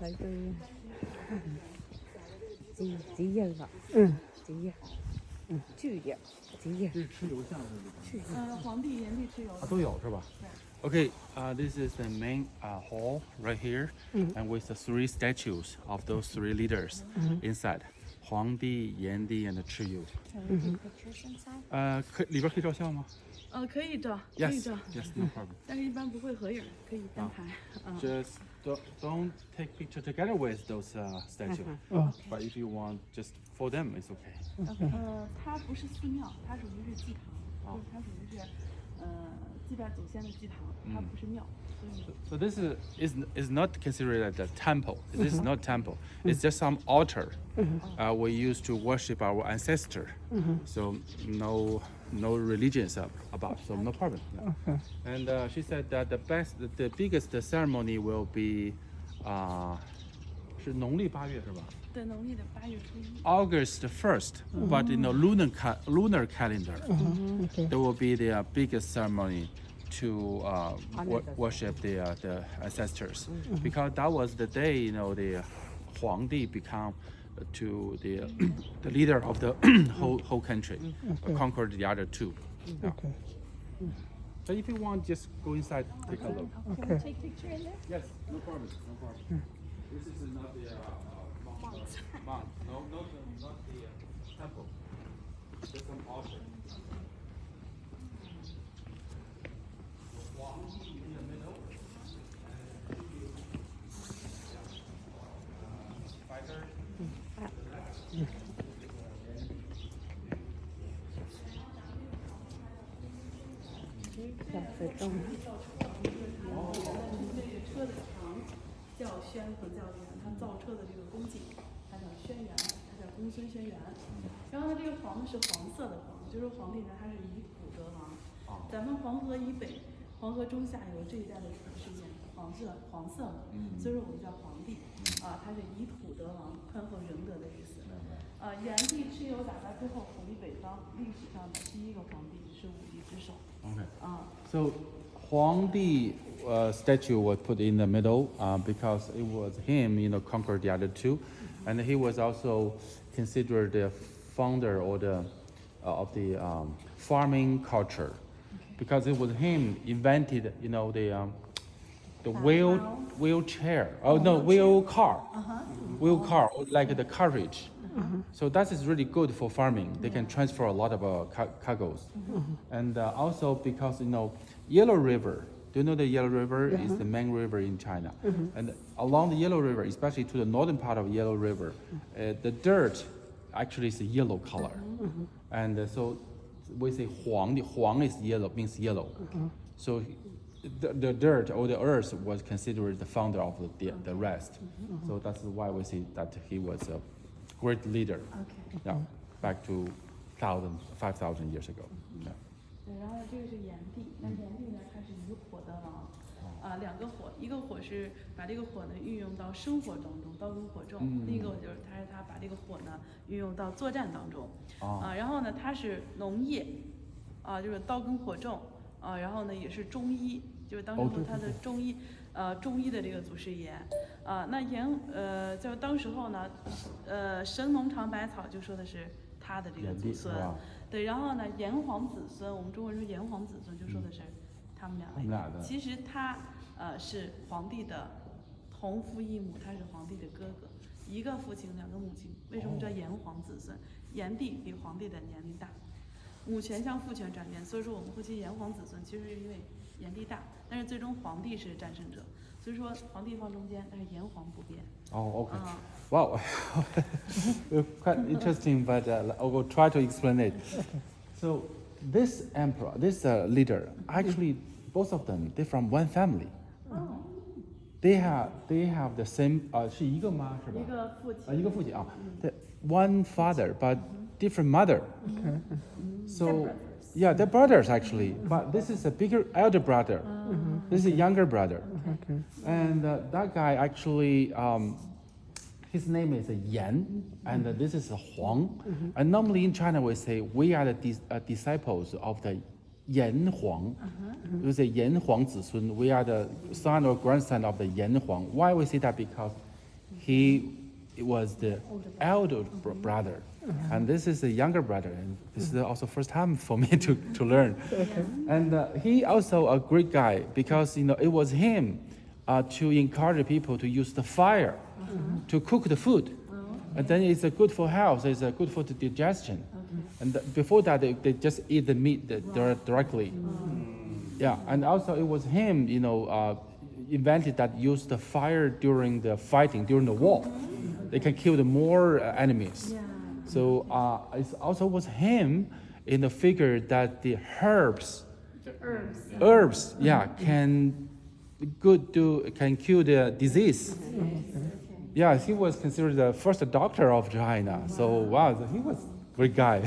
Phải cái gì giờ vậy? gì giờ? 去掉，几页？这是蚩尤像是不是？皇帝、炎帝、蚩尤都有是吧？Okay, this is the main hall right here, and with the three statues of those three leaders inside. 皇帝、炎帝 and 蚩尤。里边可以照相吗可以照，可以 ？Yes, 照， yes, no problem. 但是一般不会合影，可以单排。Just don't take picture together with those statues. But if you want, just for them, it's okay. 它不是寺庙，它属于是祭堂，就是它属于是祭拜祖先的祭堂，它不是庙。So this is not considered as a temple. This is not temple. It's just some altar we used to worship our ancestor. So no religions about. So no problem. Yeah. And she said that the biggest ceremony will be 是农历8月是吧？对，农历的8月初1。August 1st, but in the lunar calendar, there will be the biggest ceremony to worship the ancestors, because that was the day the 皇帝 become to the leader of the whole country, conquered the other two. Yeah. So if you want, just go inside, take a look. Can we take picture in there? Yes, no problem, no problem. This is not the mount. No, not the temple. Just some altar. In the middle. Fighter. 小水洞。车的长叫宣和教练，他造车的这个工艺，他叫轩辕，他叫公孙轩辕。然后呢，这个黄呢是黄色的黄，就是皇帝呢他是以土得王。咱们黄河以北、黄河中下游这一带的土是颜黄色的，所以说我们叫皇帝。他是以土得王，宽厚仁德的意思。炎帝蚩尤打败之后统一北方，历史上的第一个皇帝是武帝之首。Okay. So Huangdi statue was put in the middle because it was him, conquered the other two, and he was also considered the founder or the of the farming culture, because it was him invented, the wheelchair. Oh no, wheel car, like the carriage. So that is really good for farming. They can transfer a lot of cargoes. And also because, Yellow River, do you know the Yellow River is the main river in China? And along the Yellow River, especially to the northern part of Yellow River, the dirt actually is a yellow color. And so we say Huang, Huang is yellow, means yellow. So the dirt or the earth was considered the founder of the rest. So that's why we say that he was a great leader. Okay. Yeah, back to 5,000 years ago. Yeah. 对，然后这个是炎帝，那炎帝呢，他是以火得王，两个火，一个火是把这个火呢运用到生活当中，刀耕火种；另一个就是他把这个火呢运用到作战当中。然后呢，他是农业，就是刀耕火种，然后呢也是中医，就是当时候他的中医，中医的这个祖师爷。那就是当时候呢，神农尝百草就说的是他的这个祖孙。对，然后呢，炎黄子孙，我们中国人说炎黄子孙，就说的是他们两位。其实他是皇帝的同父异母，他是皇帝的哥哥，一个父亲两个母亲。为什么叫炎黄子孙？炎帝比皇帝的年龄大，母权向父权转变，所以说我们会说炎黄子孙，其实是因为炎帝大，但是最终皇帝是战胜者，所以说皇帝放中间，但是炎黄不变。Oh, okay. Wow, quite interesting, but I will try to explain it. So this emperor, this leader, actually both of them, they're from one family. They have the same 是一个妈是吧？一个父亲啊，one father but different mother. So yeah, they're brothers actually, but this is a bigger elder brother. This is a younger brother. And that guy actually, his name is Yan, and this is Huang. And normally in China we say we are the disciples of the Yan Huang. We say Yan Huang Zizun. We are the son or grandson of the Yan Huang. Why we say that? Because he was the elder brother, and this is the younger brother, and this is also first time for me to learn. And he also a great guy because it was him to encourage people to use the fire to cook the food, and then it's good for health. It's good for the digestion. And before that, they just eat the meat directly. Yeah, and also it was him, invented that used the fire during the fighting, during the war. They can kill the more enemies. Yeah. So it also was him in the figure that the herbs, can cure the disease. Yeah, he was considered the first doctor of China. So wow, he was a great guy.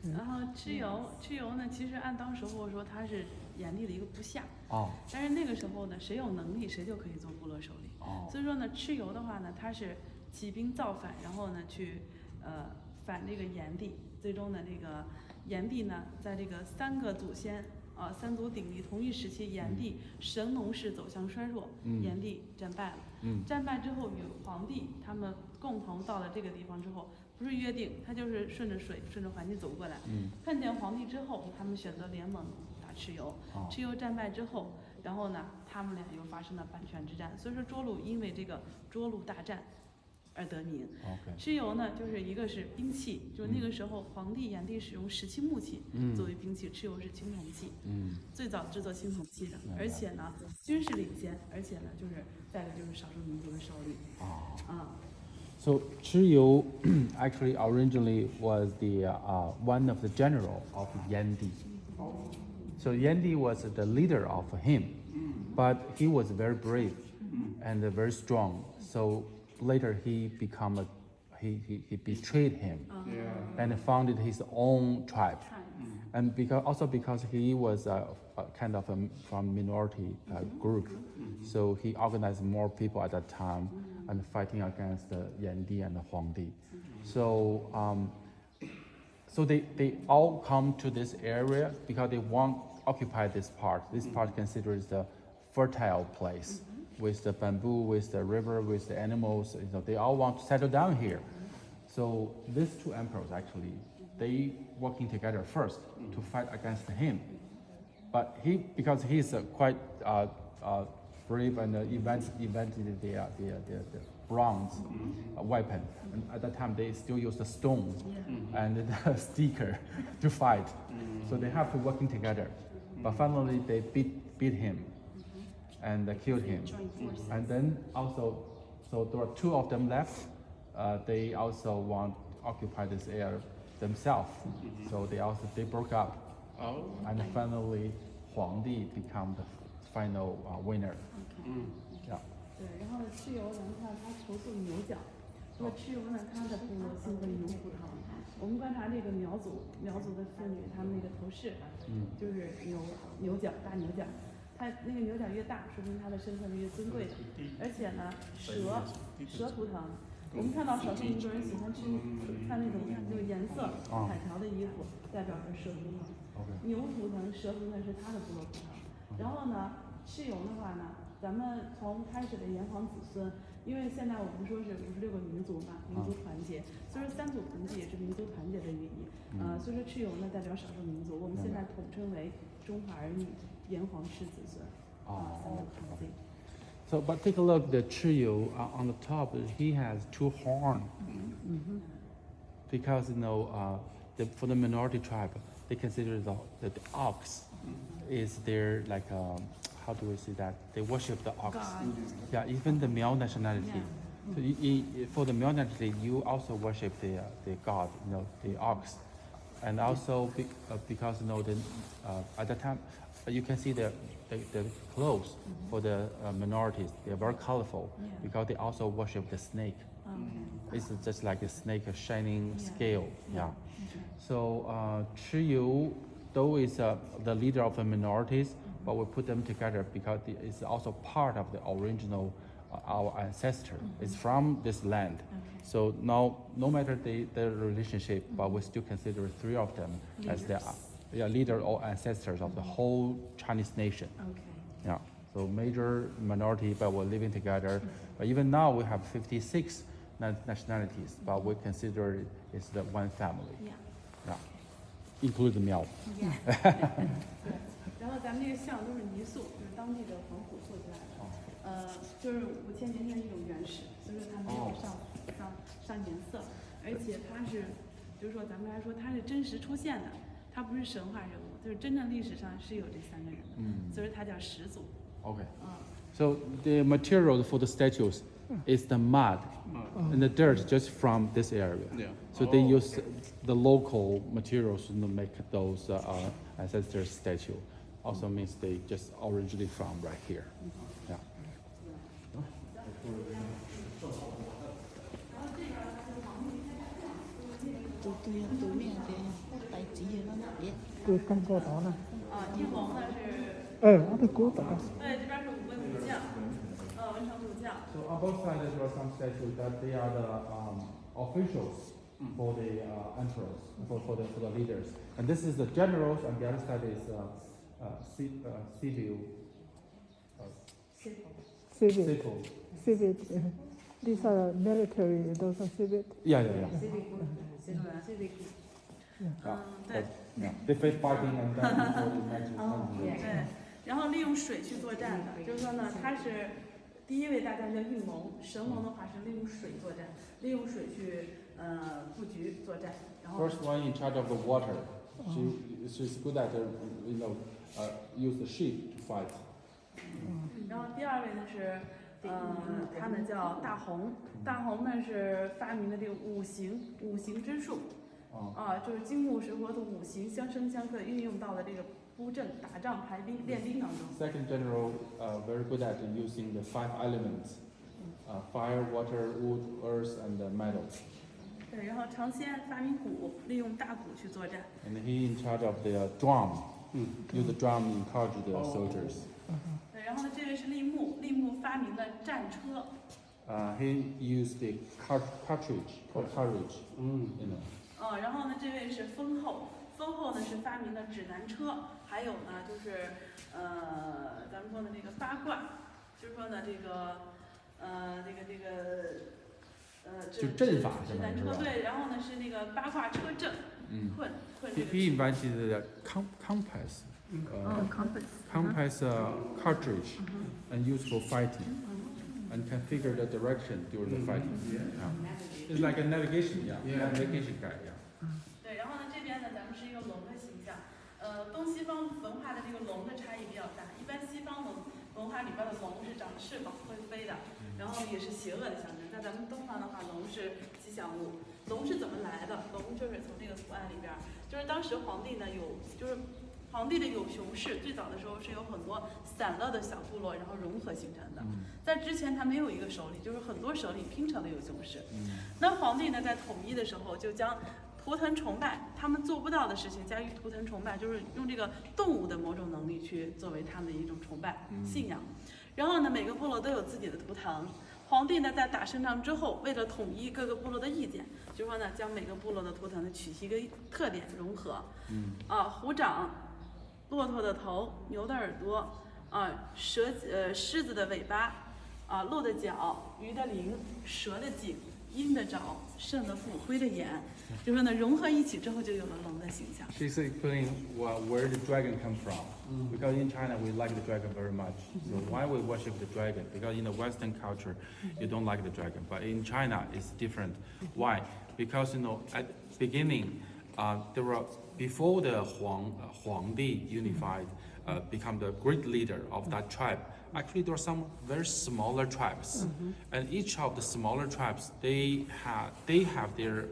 然后蚩尤呢，其实按当时候说他是炎帝的一个部下，哦但是那个时候呢，谁有能力谁就可以做部落首领。哦所以说呢，蚩尤的话呢，他是起兵造反，然后呢去反这个炎帝，最终呢这个炎帝呢，在这个三个祖先三足鼎立同一时期，炎帝神农氏走向衰弱，炎帝战败了。战败之后，与黄帝他们共同到了这个地方之后，不是约定，他就是顺着水、顺着环境走过来。碰见黄帝之后，他们选择联盟打蚩尤。蚩尤战败之后，然后呢，他们俩又发生了阪泉之战。所以说涿鹿因为这个涿鹿大战而得名。蚩尤呢，就是一个是兵器，就是那个时候黄帝、炎帝使用石器木器作为兵器，蚩尤是青铜器，最早制作青铜器的，而且呢军事领先，而且呢就是再一个就是少数民族的首领。So Chiyu actually originally was the one of the general of Yandi. So Yandi was the leader of him, but he was very brave and very strong. So later he betrayed him and founded his own tribe. And because he was kind of from minority group, so he organized more people at that time and fighting against the Yanди and the Huangdi. So they all come to this area because they want to occupy this part. This part considered the fertile place with the bamboo, with the river, with the animals. They all want to settle down here. So these two emperors actually, they working together first to fight against him. But because he's quite brave and invented the bronze weapon. And at that time, they still use the stone and the sticker to fight. So they have to working together. But finally, they beat him and killed him. And then also, so there are two of them left. They also want to occupy this area themselves. So they broke up. And finally, Huangdi become the final winner. Yeah. 对，然后蚩尤咱们看他头部牛角，那么蚩尤呢，他的部落信奉牛图腾。我们观察这个苗族的妇女，她们那个头饰，就是牛角大牛角，它那个牛角越大，说明她的身份是越尊贵的。而且呢，蛇图腾，我们看到少数民族人喜欢穿那种就是颜色彩条的衣服，代表着蛇图腾。牛图腾、蛇图腾是他的部落图腾。然后呢，蚩尤的话呢，咱们从开始的炎黄子孙，因为现在我们说是56个民族嘛，民族团结，所以说三足团结也是民族团结的寓意。所以说蚩尤呢代表少数民族，我们现在统称为中华儿女炎黄氏子孙。三足团结。So, but take a look, the Chiyu on the top, he has two horns. Because for the minority tribe, they consider the ox is their like how do we say that? They worship the ox. God. Yeah, even the male nationality. Yeah. So for the male nationality, you also worship the god, the ox, and also because at that time you can see the clothes for the minorities. They are very colorful because they also worship the snake. It's just like a snake, a shining scale. Yeah. So Chiyu, though is the leader of the minorities, but we put them together because it's also part of the original our ancestor. It's from this land. So now, no matter their relationship, but we still consider three of them as the leader or ancestors of the whole Chinese nation. OK. Yeah. So major minority, but we're living together. But even now we have 56 nationalities, but we consider it is the one family. Yeah. Include the Miao. 然后咱们这个像都是泥塑，就是当地的黄土做出来的，就是5000年前的一种原始，所以说它没有上颜色，而且它是，就是说咱们来说它是真实出现的，它不是神话人物，就是真正历史上是有这3个人的，所以它叫始祖。Okay. So the material for the statues is the mud and the dirt just from this area. Yeah. So they use the local materials to make those ancestor statue. Also means they just originally from right here. Yeah. 对，跟过头了。一红呢是。我的古董。对，这边是5位武将，文成武将。 So on both sides there are some statues that they are the officials for the emperors, for the leaders. And this is the generals, and the other side is civil. Civil. These are military. Those are civil. Yeah. 对。 Yeah. They face fighting and then before the matches. 对，然后利用水去作战的，就是说呢，他是第一位大将叫应龙，神龙的话是利用水作战，利用水去布局作战。然后 First one in charge of the water. She's good at use the ship to fight. 然后第2位呢是他呢叫大洪，大洪呢是发明的这个五行之术。 就是金木水火土5行相生相克，运用到了这个布阵、打仗、排兵、练兵当中。Second general very good at using the 5 elements, fire, water, wood, earth, and metal. 对，然后尝鲜发明鼓，利用大鼓去作战。 And he in charge of the drum. Use the drum to encourage the soldiers. 对，然后呢，这位是立木，立木发明了战车。He used the cartridge or carriage. You know. 然后呢，这位是封后，封后呢是发明了指南车，还有呢就是咱们说的这个八卦，就是说呢这个就阵法指南车对，然后呢是那个八卦车阵，困这个。He invented the compass. Compass cartridge and used for fighting and configure the direction during the fighting. It's like a navigation, navigation guide. 对，然后呢这边呢咱们是一个龙的形象，东西方文化的这个龙的差异比较大，一般西方文化里边的龙是长翅膀会飞的，然后也是邪恶的象征。在咱们东方的话，龙是吉祥物。龙是怎么来的？龙就是从这个图案里边，就是当时皇帝呢皇帝的有熊氏，最早的时候是有很多散落的小部落，然后融合形成的。在之前他没有一个首领，就是很多首领拼成的有熊氏。那皇帝呢在统一的时候就将图腾崇拜，他们做不到的事情加以图腾崇拜，就是用这个动物的某种能力去作为他们的一种崇拜信仰。然后呢，每个部落都有自己的图腾。皇帝呢在打胜仗之后，为了统一各个部落的意见，就说呢将每个部落的图腾呢取其一个特点融合。虎掌。 骆驼的头，牛的耳朵，狮子的尾巴，鹿的脚，鱼的鳞，蛇的颈，鹰的爪，肾的腹，龟的眼，就说呢融合一起之后就有了龙的形象。 She's explaining where the dragon come from. Because in China we like the dragon very much. So why we worship the dragon? Because in the Western culture you don't like the dragon, but in China it's different. Why? Because at the beginning there were before the Huangdi unified, become the great leader of that tribe. Actually, there are some very smaller tribes, and each of the smaller tribes they have their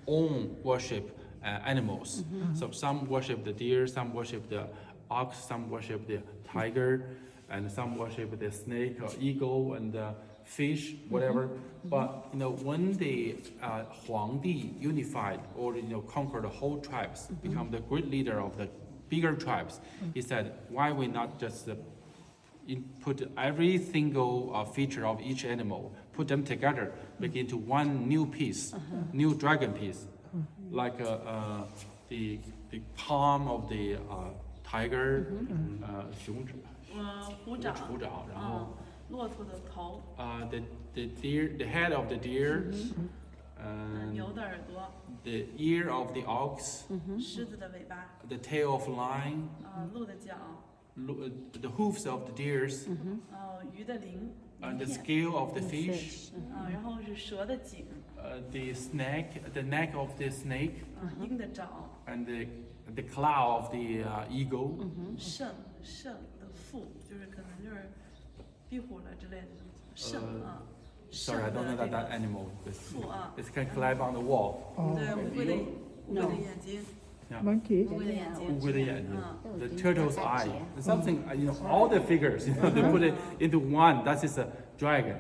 own worship animals. So some worship the deer, some worship the ox, some worship the tiger, and some worship the snake or eagle and fish, whatever. But when the Huangdi unified or conquered the whole tribes, become the great leader of the bigger tribes, he said, why we not just put every single feature of each animal, put them together, make into one new piece, new dragon piece, like the palm of the tiger, 虎掌，虎爪，然后骆驼的头，the head of the deer, 牛的耳朵， the ear of the ox, 狮子的尾巴， the tail of lion, 鹿的角， the hoofs of the deers, 鱼的鳞， the 鳞片， scale of the fish, 然后是蛇的颈， the neck of the snake, 鹰的爪， and the claw of the eagle. 肾的腹，就是可能就是壁虎了之类的东西，肾啊， Sorry, I 肾 don't know 的 that 这 that 个 animal. 腹啊， It can climb on the wall. 对，乌龟的眼睛， Monkey. 乌龟的眼睛，乌龟的眼睛 嗯 the turtle's eye. Something, all the figures, they put it into one. That is a dragon.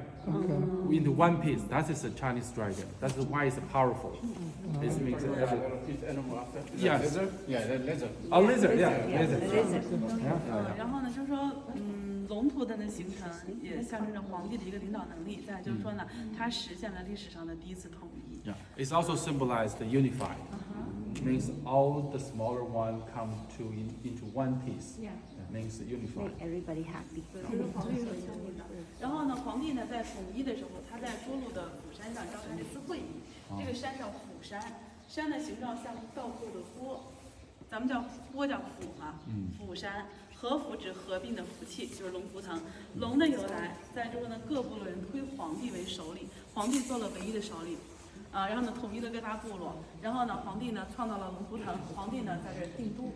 Into one piece. That is a Chinese dragon. That's why it's powerful. It makes it every. Yes. Yeah, the lizard. A lizard, yeah, lizard. 然后呢，就是说，龙图腾的形成也象征着皇帝的一个领导能力。再就是说呢，它实现了历史上的第一次统一。 Yeah. It's also symbolized the unified. Means all the smaller one come into one piece. Yeah. It means unified. Make everybody happy. 对，这是皇帝所相信的。然后呢，皇帝呢在统一的时候，他在涿鹿的釜山上召开了一次会议。这个山叫釜山，山的形状像倒扣的钵，咱们叫钵叫釜嘛。釜山，和釜指合并的福气，就是龙图腾。龙的由来，在之后呢，各部落人推皇帝为首领，皇帝做了唯一的首领。然后呢，统一了各大部落，然后呢，皇帝呢创造了龙图腾，皇帝呢在这儿定都，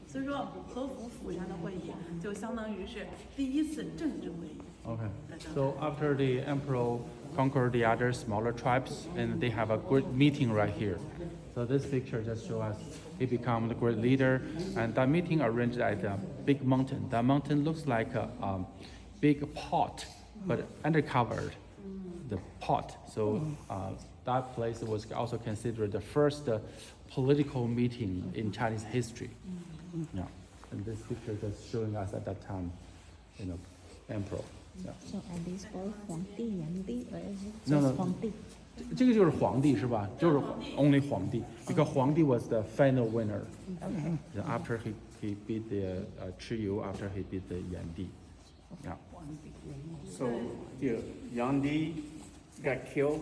所以说和服釜山的会议就相当于是第一次政治会议。 Okay. So after the emperor conquered the other smaller tribes, and they have a great meeting right here. So this picture just shows us he became the great leader, and that meeting arranged at a big mountain. That mountain looks like a big pot, but undercovered the pot. So that place was also considered the first political meeting in Chinese history. Yeah. And this picture just showing us at that time, emperor. Yeah. So are these both 皇帝, Yangdi, or is it No, just no. 皇帝? 这个就是皇帝是吧？就是 only 皇帝 because 皇帝 was the final winner. Okay. After he beat the Chiyu, after he beat the Yandi. Yeah. So the Yandi got killed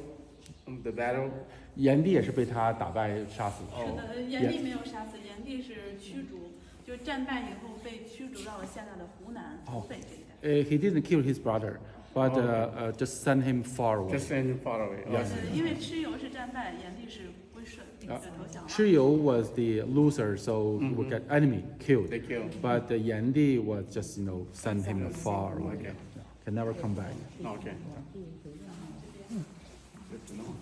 in the battle. 炎帝也是被他打败杀死的。是的，炎帝没有杀死，炎帝是驱逐，就战败以后被驱逐到了现在的湖南、湖北这一带。He didn't kill his brother, but just send him far away. Just send him far away. Yes. 因为蚩尤是战败，炎帝是归顺，就投降了。 Shiyu was the loser, so we get enemy killed. They killed. But the Yandi was just send him far away. Okay. Can never come back. Okay. Good to know.